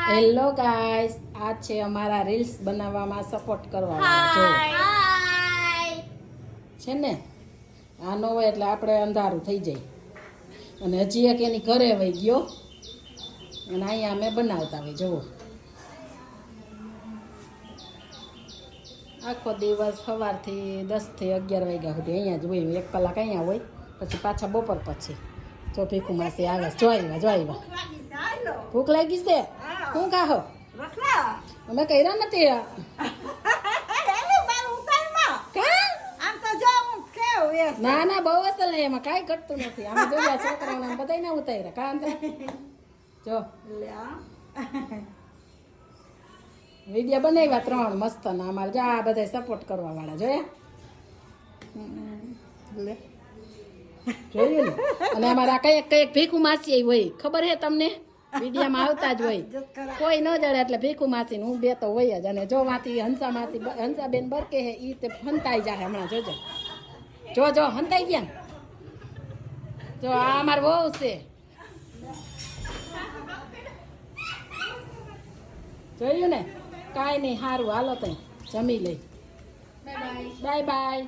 Hello guys, આ છે અમારા રીલ્સ બનાવવામાં સપોર્ટ કરવા વાળા. જો છે ને, આ ન હોય એટલે આપણે અંધારું થઈ જાય. અને હજી એક એની ઘરે વહી ગયો અને અહીંયા અમે બનાવતા હોય. જુઓ, આખો દિવસ સવારથી 10 થી 11 વાગ્યા સુધી અહીંયા જ હોય. 1 કલાક અહીંયા હોય, પછી પાછા બપોર પછી. જો ભીખુ માસી આવે. જો આવ્યા. ભૂખ લાગી છે? શું ખાહો? અમે કર્યા નથી. ના બહુ અસલ નહીં, એમાં કાંઈ ઘટતું નથી. આમાં જોયા છોકરાઓને બધાને ઉતાર્યા. કાં જો વિડીયો બનાવ્યા 3 મસ્ત ના. અમારે જો આ બધા સપોર્ટ કરવા વાળા જોયા. જોયું ને. અને અમારા કઈક ભીખુ માસી હોય, ખબર હે તમને? વિડીયામાં આવતા જ હોય. કોઈ ન જડે એટલે ભીખુ માસી હું 2 તો હોય જ. અને જો માંથી હંસાબેન બરકે હે ઈ તે હંતાઈ જાય હમણાં. જો હંતાઈ ગયા. જો આ અમાર વહુ છે. જોયું ને. કાંઈ નહીં, સારું હાલો તઈ જમી લઈ. Bye bye.